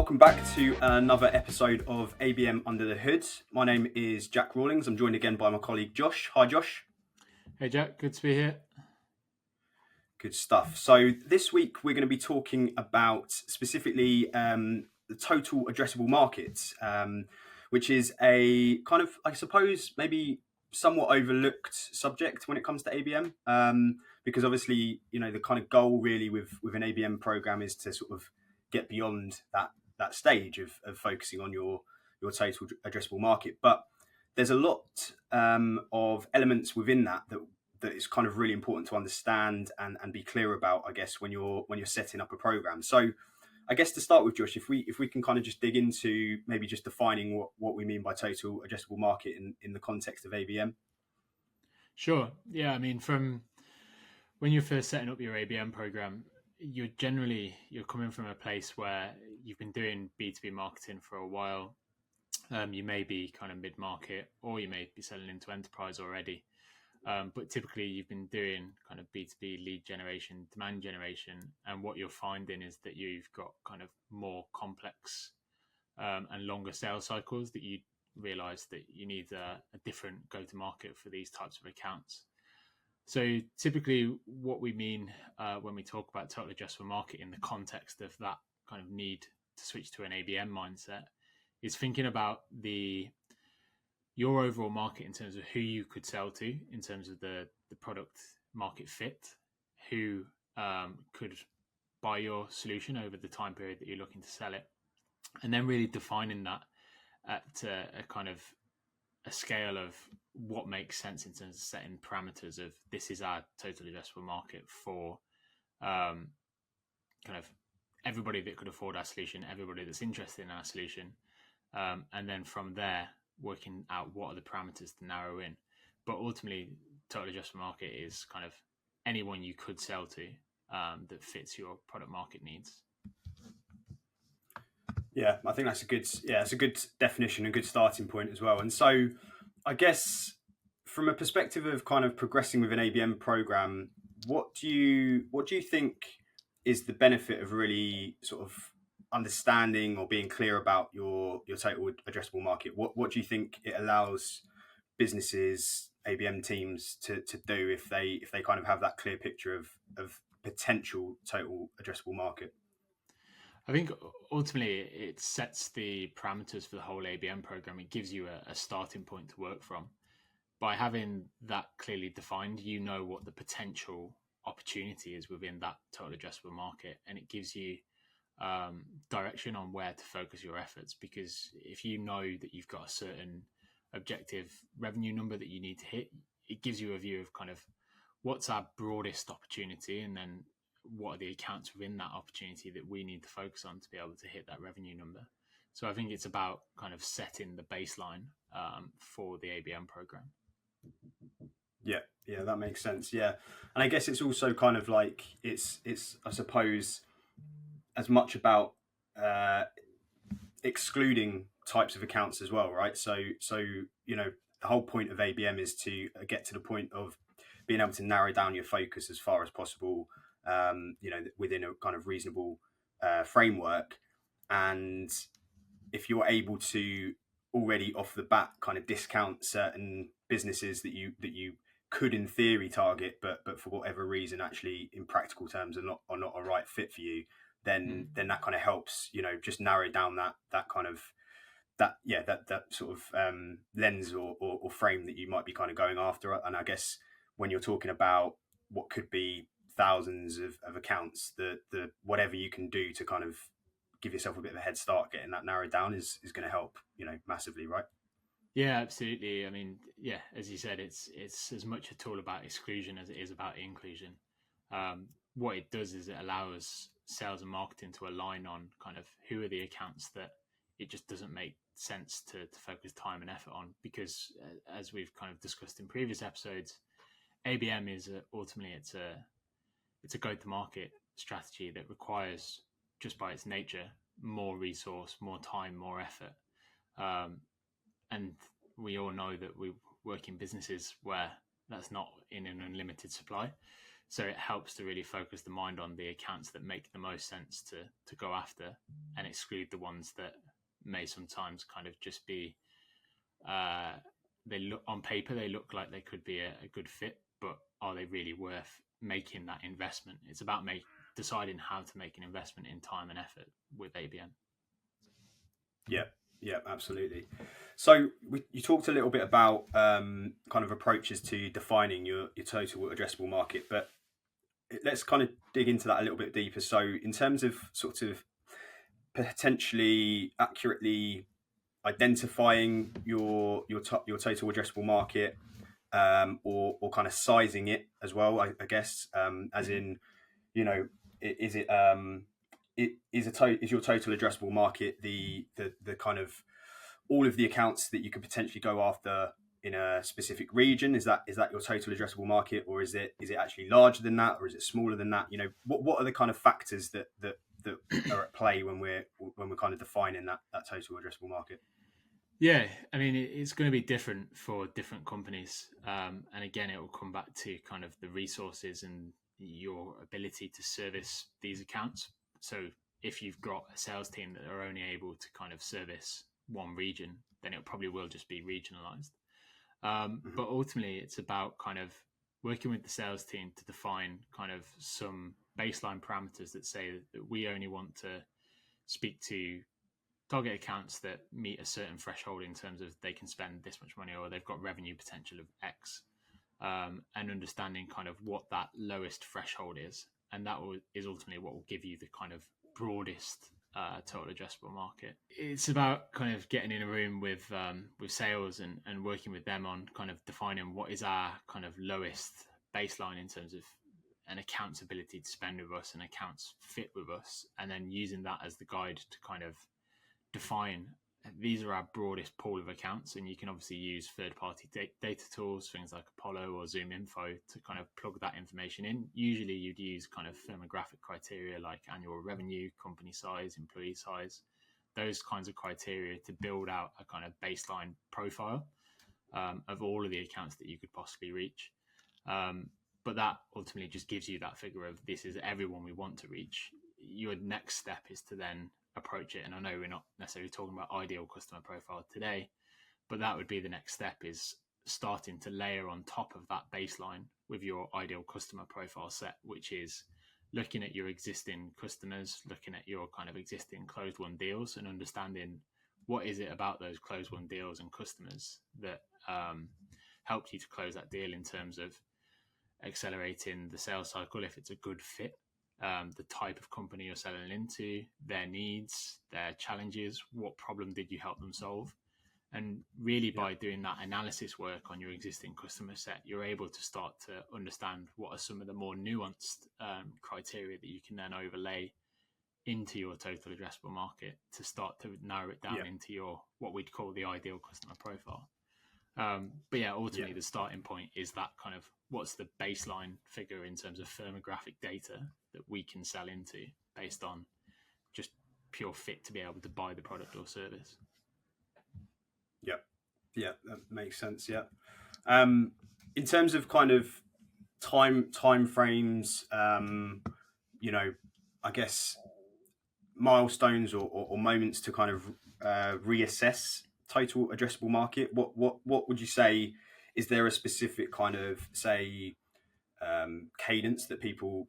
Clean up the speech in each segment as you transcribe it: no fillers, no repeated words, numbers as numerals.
welcome back to another episode of ABM Under the Hood. My name is Jack Rawlings. I'm joined again by my colleague Josh. Hi, Josh. Hey, Jack. Good to be here. Good stuff. So this week we're going to be talking about specifically the total addressable market, which is a kind of, I suppose, maybe somewhat overlooked subject when it comes to ABM, because obviously, you know, the kind of goal really with an ABM program is to sort of get beyond that stage of focusing on your total addressable market. But there's a lot of elements within that is kind of really important to understand and be clear about, I guess, when you're setting up a program. So I guess to start with, Josh, if we can kind of just dig into maybe just defining what we mean by total addressable market in the context of ABM. Sure. Yeah. I mean, from when you're first setting up your ABM program, you're coming from a place where you've been doing B2B marketing for a while. You may be kind of mid-market, or you may be selling into enterprise already. But typically you've been doing kind of B2B lead generation, demand generation. And what you're finding is that you've got kind of more complex and longer sales cycles, that you realize that you need a different go-to-market for these types of accounts. So typically what we mean when we talk about total addressable market in the context of that kind of need to switch to an ABM mindset is thinking about your overall market in terms of who you could sell to, in terms of the product market fit, who could buy your solution over the time period that you're looking to sell it, and then really defining that at a kind of a scale of what makes sense in terms of setting parameters of this is our total addressable market for kind of everybody that could afford our solution, everybody that's interested in our solution, and then from there working out what are the parameters to narrow in. But ultimately, total addressable market is kind of anyone you could sell to that fits your product market needs. Yeah, I think it's a good definition, a good starting point as well. And so I guess from a perspective of kind of progressing with an ABM program, what do you think is the benefit of really sort of understanding or being clear about your total addressable market? What do you think it allows businesses, ABM teams to do if they kind of have that clear picture of potential total addressable market? I think ultimately it sets the parameters for the whole ABM program. It gives you a starting point to work from. By having that clearly defined, you know what the potential opportunity is within that total addressable market, and it gives you direction on where to focus your efforts. Because if you know that you've got a certain objective revenue number that you need to hit, it gives you a view of kind of what's our broadest opportunity, and then what are the accounts within that opportunity that we need to focus on to be able to hit that revenue number. So I think it's about kind of setting the baseline for the ABM program. Yeah, that makes sense. Yeah, and I guess it's also kind of like it's I suppose as much about excluding types of accounts as well, right? So you know, the whole point of ABM is to get to the point of being able to narrow down your focus as far as possible, you know, within a kind of reasonable framework. And if you're able to already off the bat kind of discount certain businesses that you could in theory target, but for whatever reason actually in practical terms are not a right fit for you, then that kind of helps, you know, just narrow down that kind of that sort of lens or frame that you might be kind of going after. And I guess when you're talking about what could be thousands of accounts, the whatever you can do to kind of give yourself a bit of a head start getting that narrowed down is going to help, you know, massively, right? Yeah, absolutely. I mean, yeah, as you said, it's as much a tool about exclusion as it is about inclusion. What it does is it allows sales and marketing to align on kind of who are the accounts that it just doesn't make sense to focus time and effort on, because as we've kind of discussed in previous episodes, ABM is ultimately it's a go-to-market strategy that requires, just by its nature, more resource, more time, more effort. And we all know that we work in businesses where that's not in an unlimited supply. So it helps to really focus the mind on the accounts that make the most sense to go after, and exclude the ones that may sometimes kind of just be, they look on paper, they look like they could be a good fit, but are they really worth making that investment? It's about deciding how to make an investment in time and effort with ABM. Yeah, absolutely. So you talked a little bit about kind of approaches to defining your total addressable market, but let's kind of dig into that a little bit deeper. So in terms of sort of potentially accurately identifying your total addressable market, or kind of sizing it as well, I guess, as in, you know, is it is your total addressable market the kind of all of the accounts that you could potentially go after in a specific region? Is that your total addressable market, or is it actually larger than that, or is it smaller than that? You know, what are the kind of factors that are at play when we're kind of defining that total addressable market? Yeah, I mean, it's going to be different for different companies. And again, it will come back to kind of the resources and your ability to service these accounts. So if you've got a sales team that are only able to kind of service one region, then it probably will just be regionalized. But ultimately, it's about kind of working with the sales team to define kind of some baseline parameters that say that we only want to speak to target accounts that meet a certain threshold in terms of they can spend this much money, or they've got revenue potential of X, and understanding kind of what that lowest threshold is. And that is ultimately what will give you the kind of broadest total addressable market. It's about kind of getting in a room with sales and working with them on kind of defining what is our kind of lowest baseline in terms of an account's ability to spend with us and accounts fit with us, and then using that as the guide to kind of define these are our broadest pool of accounts. And you can obviously use third-party data tools, things like Apollo or Zoom Info, to kind of plug that information in. Usually you'd use kind of firmographic criteria like annual revenue, company size, employee size, those kinds of criteria to build out a kind of baseline profile of all of the accounts that you could possibly reach. But that ultimately just gives you that figure of this is everyone we want to reach. Your next step is to then approach it, and I know we're not necessarily talking about ideal customer profile today, but that would be the next step, is starting to layer on top of that baseline with your ideal customer profile set, which is looking at your existing customers, looking at your kind of existing closed won deals, and understanding what is it about those closed won deals and customers that helped you to close that deal in terms of accelerating the sales cycle if it's a good fit, the type of company you're selling into, their needs, their challenges, what problem did you help them solve? And really by doing that analysis work on your existing customer set, you're able to start to understand what are some of the more nuanced criteria that you can then overlay into your total addressable market to start to narrow it down into your what we'd call the ideal customer profile. But yeah, ultimately the starting point is that kind of what's the baseline figure in terms of firmographic data that we can sell into based on just pure fit to be able to buy the product or service. Yeah, that makes sense. Yeah. In terms of kind of time frames, you know, I guess milestones or moments to kind of reassess total addressable market. What would you say? Is there a specific kind of, say, cadence that people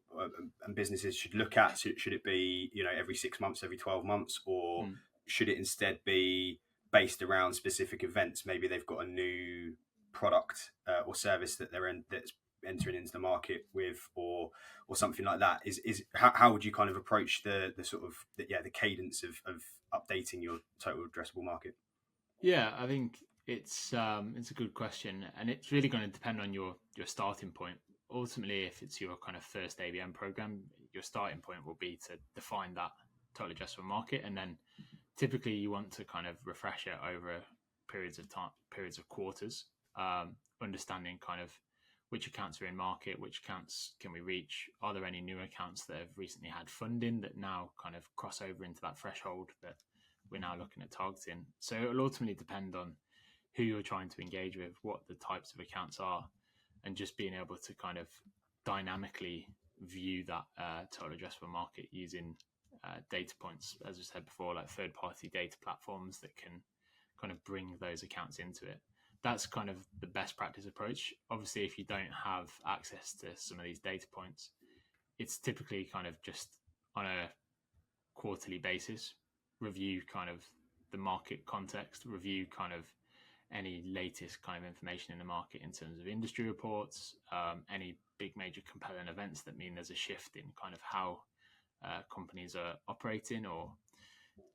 and businesses should look at? Should it be, you know, every 6 months, every 12 months, or should it instead be based around specific events? Maybe they've got a new product or service that that's entering into the market with, or something like that. Is how would you kind of approach the sort of the cadence of updating your total addressable market? Yeah, I think it's a good question, and it's really going to depend on your starting point. Ultimately, if it's your kind of first ABM program, your starting point will be to define that total addressable market, and then typically you want to kind of refresh it over periods of time, periods of quarters, understanding kind of which accounts are in market, which accounts can we reach, are there any new accounts that have recently had funding that now kind of cross over into that threshold that we're now looking at targeting. So it'll ultimately depend on who you're trying to engage with, what the types of accounts are, and just being able to kind of dynamically view that total addressable market using data points, as I said before, like third-party data platforms that can kind of bring those accounts into it. That's kind of the best practice approach. Obviously, if you don't have access to some of these data points, it's typically kind of just on a quarterly basis, review kind of the market context, review kind of any latest kind of information in the market in terms of industry reports, any big major compelling events that mean there's a shift in kind of how companies are operating, or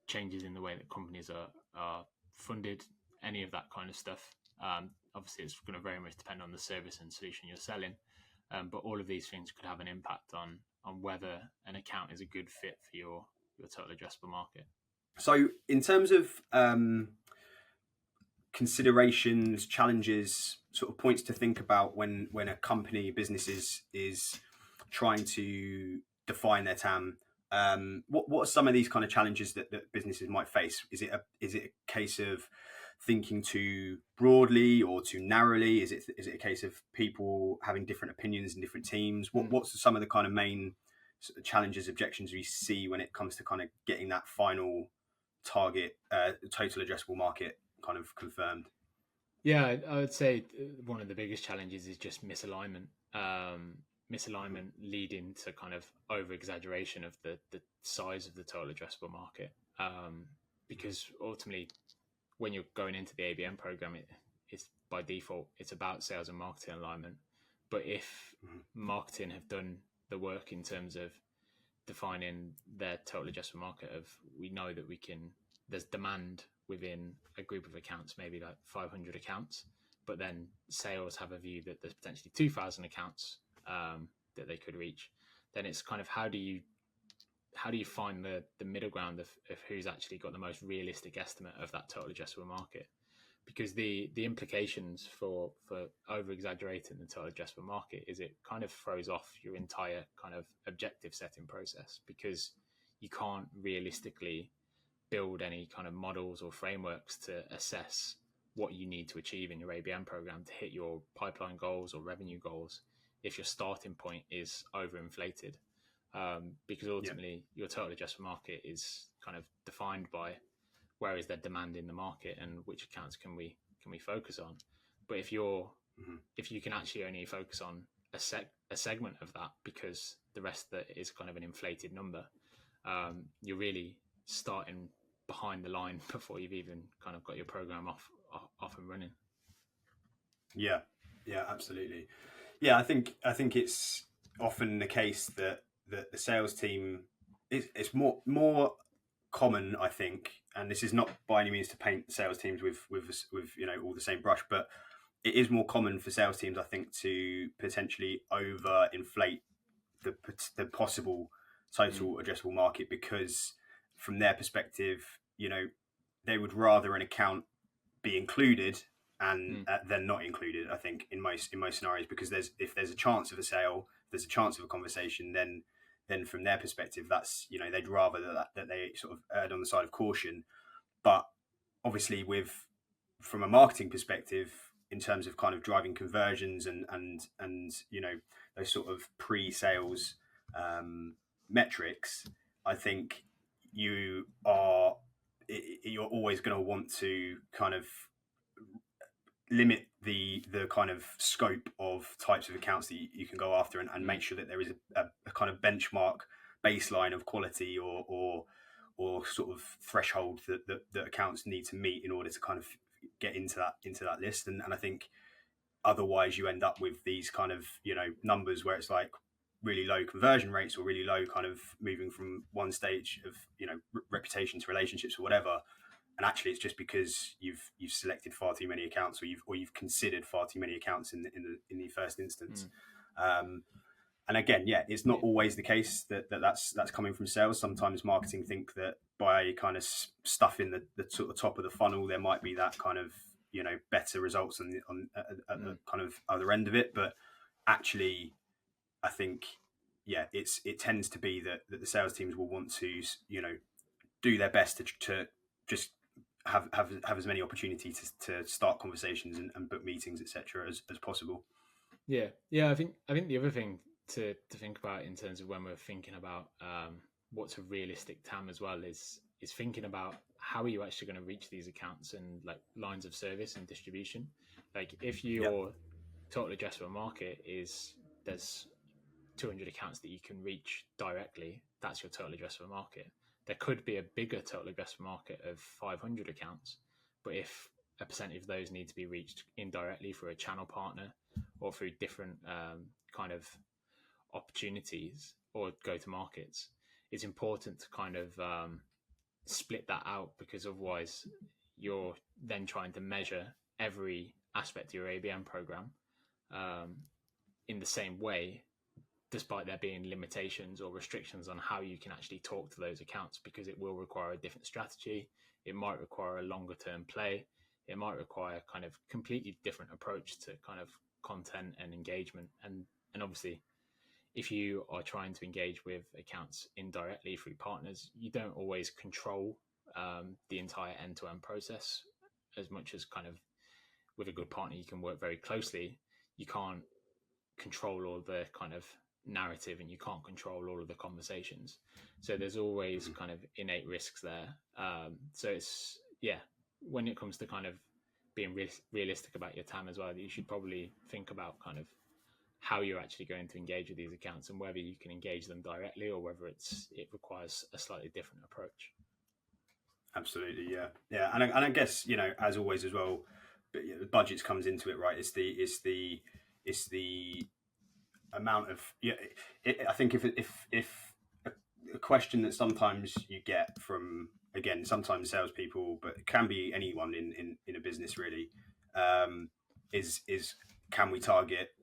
changes in the way that companies are funded, any of that kind of stuff. Obviously, it's going to very much depend on the service and solution you're selling, but all of these things could have an impact on whether an account is a good fit for your total addressable market. So in terms of considerations, challenges, sort of points to think about when a company, business is trying to define their TAM, what are some of these kind of challenges that businesses might face? Is it a case of thinking too broadly or too narrowly? Is it a case of people having different opinions in different teams? What's some of the kind of main sort of challenges, objections we see when it comes to kind of getting that final target total addressable market kind of confirmed? Yeah, I would say one of the biggest challenges is just misalignment. Misalignment leading to kind of over exaggeration of the size of the total addressable market. Because ultimately, when you're going into the ABM program, it's by default, it's about sales and marketing alignment. But if marketing have done the work in terms of defining their total addressable market, of we know that there's demand within a group of accounts, maybe like 500 accounts, but then sales have a view that there's potentially 2,000 accounts that they could reach, then it's kind of how do you find the middle ground of who's actually got the most realistic estimate of that total addressable market? Because the implications for over exaggerating the total addressable market is it kind of throws off your entire kind of objective setting process, because you can't realistically build any kind of models or frameworks to assess what you need to achieve in your ABM program to hit your pipeline goals or revenue goals if your starting point is overinflated. Because ultimately your total addressable market is kind of defined by where is there demand in the market and which accounts can we focus on. But if you can actually only focus on a segment of that, because the rest of it is kind of an inflated number, you're really starting behind the line before you've even kind of got your program off and running. Yeah, absolutely. Yeah, I think it's often the case that the sales team it's more common, I think, and this is not by any means to paint sales teams with all the same brush, but it is more common for sales teams, I think, to potentially overinflate the possible total addressable market, because from their perspective, they would rather an account be included and than not included. I think in most scenarios, because if there's a chance of a sale, there's a chance of a conversation, then from their perspective, that's they'd rather that they sort of erred on the side of caution. But obviously, from a marketing perspective, in terms of kind of driving conversions and those sort of pre-sales metrics, I think you're always going to want to kind of limit the kind of scope of types of accounts that you can go after, and make sure that there is a kind of benchmark baseline of quality or sort of threshold that accounts need to meet in order to kind of get into that list. And I think otherwise you end up with these kind of numbers where it's like really low conversion rates, or really low kind of moving from one stage of reputation to relationships or whatever. And actually, it's just because you've selected far too many accounts, or you've considered far too many accounts in the first instance. And again, it's not always the case that's coming from sales. Sometimes marketing think that by kind of stuffing the sort of top of the funnel, there might be that kind of better results at the kind of other end of it. But actually, I think it tends to be that the sales teams will want to do their best to just have as many opportunities to start conversations and book meetings, etc. as possible. I think the other thing to think about in terms of when we're thinking about what's a realistic TAM as well is thinking about how are you actually going to reach these accounts and like lines of service and distribution. Like if your total addressable market is there's 200 accounts that you can reach directly, that's your total addressable market. There could be a bigger total addressable market of 500 accounts, but if a percentage of those need to be reached indirectly through a channel partner or through different kind of opportunities or go to markets, it's important to kind of split that out, because otherwise you're then trying to measure every aspect of your ABM program in the same way, despite there being limitations or restrictions on how you can actually talk to those accounts, because it will require a different strategy. It might require a longer term play. It might require kind of completely different approach to kind of content and engagement. And obviously, if you are trying to engage with accounts indirectly through partners, you don't always control the entire end-to-end process as much as kind of with a good partner, you can work very closely. You can't control all the kind of narrative and you can't control all of the conversations. So there's always kind of innate risks there. So it's, when it comes to kind of being realistic about your TAM as well, you should probably think about kind of how you're actually going to engage with these accounts and whether you can engage them directly or whether it requires a slightly different approach. Absolutely, yeah. And I guess, you know, as always as well, budgets comes into it, right? It's the amount of I think if a question that sometimes you get from, again, sometimes salespeople, but it can be anyone in a business really, is can we target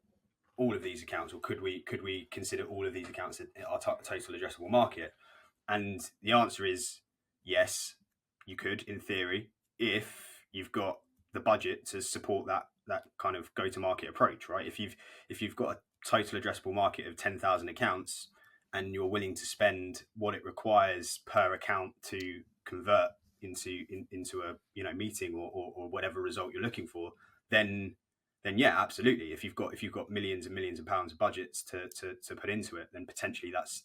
all of these accounts, or could we consider all of these accounts our total addressable market? And the answer is yes, you could in theory, if you've got the budget to support that kind of go-to-market approach, right? If you've got a total addressable market of 10,000 accounts and you're willing to spend what it requires per account to convert into a meeting or whatever result you're looking for, then yeah, absolutely. If you've got millions and millions of pounds of budgets to put into it, then potentially that's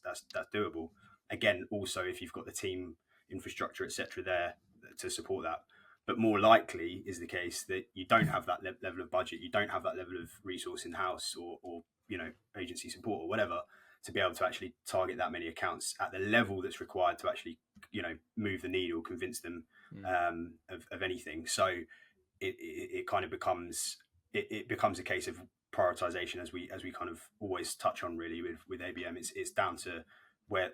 doable. Again, also if you've got the team, infrastructure, etc., there to support that. But more likely is the case that you don't have that level of budget, you don't have that level of resource in house or agency support or whatever to be able to actually target that many accounts at the level that's required to actually move the needle, convince them of anything. So it kind of becomes a case of prioritization, as we kind of always touch on really with ABM. It's down to where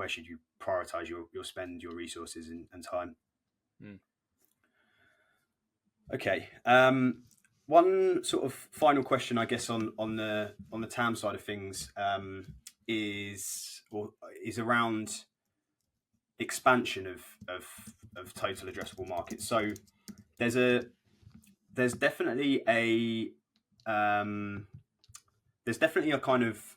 should you prioritize your spend, your resources and time. Okay. One sort of final question, I guess, on the TAM side of things is around expansion of total addressable market. So there's definitely a kind of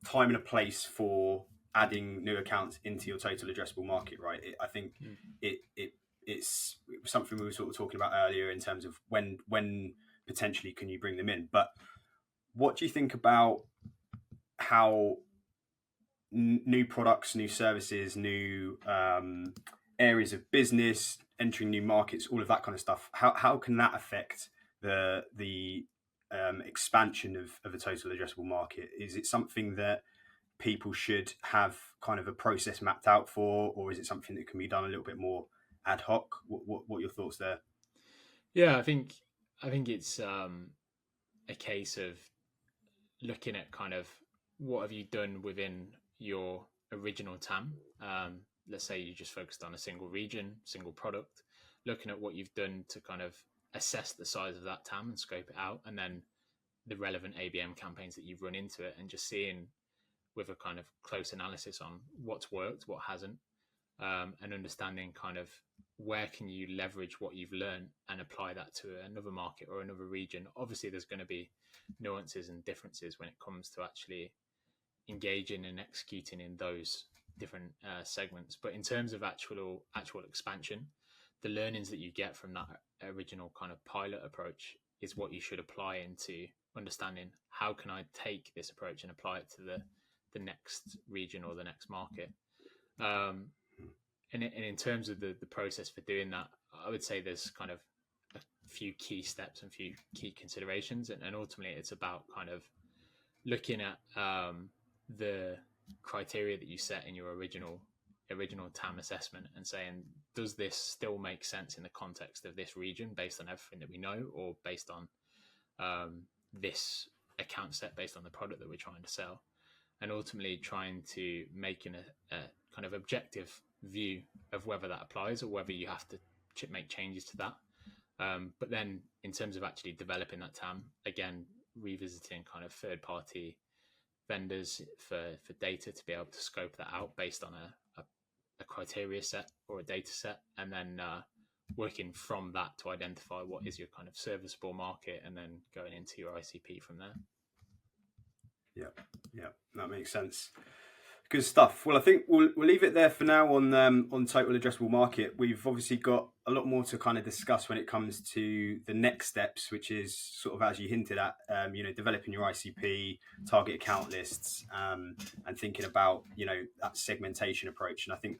time and a place for adding new accounts into your total addressable market, right? I think it's something we were sort of talking about earlier in terms of when potentially can you bring them in. But what do you think about how new products, new services, new areas of business, entering new markets, all of that kind of stuff, how can that affect the expansion of a total addressable market? Is it something that people should have kind of a process mapped out for, or is it something that can be done a little bit more ad hoc? What are your thoughts there? Yeah, I think it's a case of looking at kind of what have you done within your original TAM. Let's say you just focused on a single region, single product, looking at what you've done to kind of assess the size of that TAM and scope it out, and then the relevant ABM campaigns that you've run into it, and just seeing with a kind of close analysis on what's worked, what hasn't, and understanding kind of where can you leverage what you've learned and apply that to another market or another region. Obviously, there's going to be nuances and differences when it comes to actually engaging and executing in those different segments. But in terms of actual expansion, the learnings that you get from that original kind of pilot approach is what you should apply into understanding how can I take this approach and apply it to the next region or the next market. And in terms of the process for doing that, I would say there's kind of a few key steps and few key considerations, and ultimately it's about kind of looking at the criteria that you set in your original TAM assessment and saying, does this still make sense in the context of this region based on everything that we know, or based on this account set, based on the product that we're trying to sell, and ultimately trying to make a kind of objective view of whether that applies or whether you have to make changes to that. But then in terms of actually developing that TAM, again, revisiting kind of third-party vendors for data to be able to scope that out based on a criteria set or a data set, and then working from that to identify what is your kind of serviceable market, and then going into your ICP from there. Yeah, that makes sense. Good stuff. Well, I think we'll leave it there for now on total addressable market. We've obviously got a lot more to kind of discuss when it comes to the next steps, which is sort of, as you hinted at, developing your ICP, target account lists, and thinking about, that segmentation approach. And I think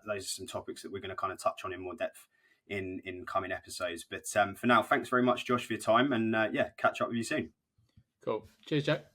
those are some topics that we're going to kind of touch on in more depth in coming episodes. But for now, thanks very much, Josh, for your time, and catch up with you soon. Cool. Cheers, Jack.